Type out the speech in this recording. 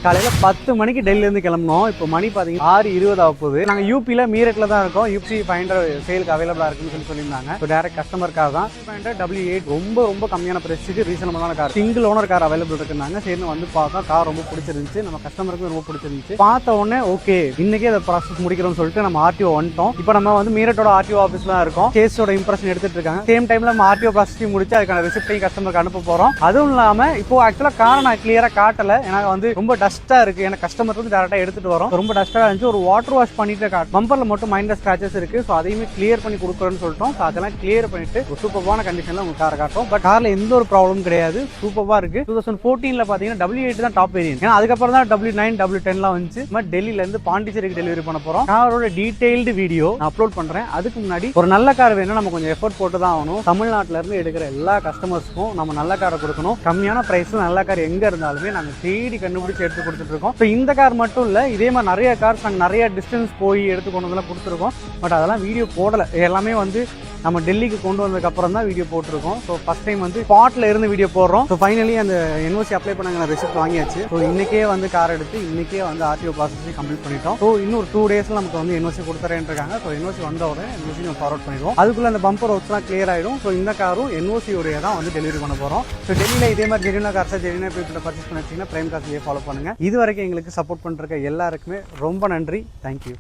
காலையில 10 மணிக்கு டெல்லியில இருந்து கிளம்பணும். இப்போ மணி பாத்தீங்கன்னா 6:20 ஆக போகுது. நாங்க யூபில மீரட்ல தான் இருக்கோம். யூபி ஃபைண்டர் சேலுக்கு அவைலபிளா இருக்குன்னு சொல்லியிருந்தாங்க. இப்போ டைரக்ட் கஸ்டமர் கார் தான். ஃபைண்டர் W8 ரொம்ப கம்மியான பிரைஸ்க்கு ரீசனபிளான car, single owner car available இருக்குன்னாங்க. சரி வந்து பார்த்தா கார் ரொம்ப பிடிச்சிருந்துச்சு, நம்ம கஸ்டமருக்கு ரொம்ப பிடிச்சிருந்துச்சு. பார்த்த உடனே ஓகே இன்னைக்கே அதை ப்ராசஸ் முடிக்கிறோம்னு சொல்லிட்டு நம்ம ஆர்டிஓ வந்துட்டோம். இப்போ நம்ம வந்து மீரட்டோட ஆர்டிஓ ஆஃபீஸ்ல தான் இருக்கோம். கேஸோட இம்ப்ரெஷன் எடுத்துட்டு இருக்காங்க. சேம் டைம்ல நம்ம ஆர்டிஓ ப்ராசஸையும் முடிச்சு அதுக்கான ரிசிப்டையும் கஸ்டமருக்கு அனுப்ப போறோம். அதுவும் இல்லாம இப்போ ஆக்சுவலா காரை நான் கிளியரா காட்டல, ஏன்னா வந்து ரொம்ப டஸ்டா இருக்கு. எனக்கு கஸ்டமர் வந்து டேரக்டா எடுத்துட்டு வரோம். ரொம்ப டஸ்டா இருந்துச்சு. ஒரு வாட்டர் வாஷ் பண்ணிட்டு பம்பர்ல மட்டும் மைனர் ஸ்கிராச்சஸ் இருக்கு. ஸோ அதையுமே கிளியர் பண்ணி கொடுக்குறேன்னு சொல்லிட்டோம். அதெல்லாம் கிளியர் பண்ணிட்டு ஒரு சூப்பரான கண்டிஷன்ல உங்க காரை காட்டும். பட் கார்ல எந்த ஒரு ப்ராப்ளமும் கிடையாது, சூப்பரா இருக்கு. 2014 பாத்தீங்கன்னா W8 தான் டாப் வேரியன்ட். ஏன்னா அதுக்கப்புறம் தான் W9 W10 வந்துச்சு. டெல்லியில இருந்து பாண்டிச்சேரிக்கு டெலிவரி பண்ண போறோம். காரோட டீடைல்டு வீடியோ நான் அப்லோட் பண்றேன். அதுக்கு முன்னாடி ஒரு நல்ல கார் வேணும், நம்ம கொஞ்சம் எஃபோர்ட் போட்டு தான் ஆகணும். தமிழ்நாட்டில இருந்து எடுக்கிற எல்லா கஸ்டமர்ஸ்க்கும் நம்ம நல்ல காரை கொடுக்கணும். கம்மியான பிரைஸ்ல நல்ல கார் எங்க இருந்தாலுமே நாங்க தேடி கண்டுபிடிச்சு எடுத்து கொடுத்துட்டு இருக்கோம். இந்த கார் மட்டும் இல்ல, இதே மாதிரி நிறைய கார்ஸ் நாங்கள் நிறைய டிஸ்டன்ஸ் போய் எடுத்து கொண்டு வந்து கொடுத்துருக்கோம். பட் அதெல்லாம் வீடியோ போடலை. எல்லாமே வந்து நம்ம டெல்லிக்கு கொண்டு வந்ததுக்கு அப்புறம் தான் வீடியோ போட்டிருக்கோம். ஸோ ஃபர்ஸ்ட் டைம் வந்து ஸ்பாட்ல இருந்து வீடியோ போடுறோம். ஸோ ஃபைனலி அந்த என்ஓசி அப்ளை பண்ணாங்க, ரெசிப்ட் வாங்கியாச்சு. ஸோ இன்னைக்கே வந்து கார் எடுத்து இன்னைக்கே வந்து ஆர்டிஓ ப்ராசஸையும் கம்ப்ளீட் பண்ணிட்டோம். ஸோ இன்னும் 2 டேஸ்ல நமக்கு வந்து என்ஓசி கொடுத்துறேன்னு இருக்காங்க. ஸோ என்ஓசி வந்த உடனே என்ஓசி நம்ம ஃபார்வர்ட் பண்ணிடுவோம். அதுக்குள்ள அந்த பம்பர் ஒர்க்ஸ்லாம் கிளியர் ஆயிடும். ஸோ இந்த காரும் என்ஓசியோடைய தான் வந்து டெலிவரி பண்ண போறோம். ஸோ டெல்லியில் இதே மாதிரி ஜெரினா கார்ஸை ஜெரினா பீப்பிட்ட பர்ச்சேஸ் பண்ணி வச்சிங்கன்னா பிரைம் கார்ஸையே ஃபாலோ பண்ணுங்க. இது வரைக்கும் எங்களுக்கு சப்போர்ட் பண்ற எல்லாருக்குமே ரொம்ப நன்றி. தேங்க்யூ.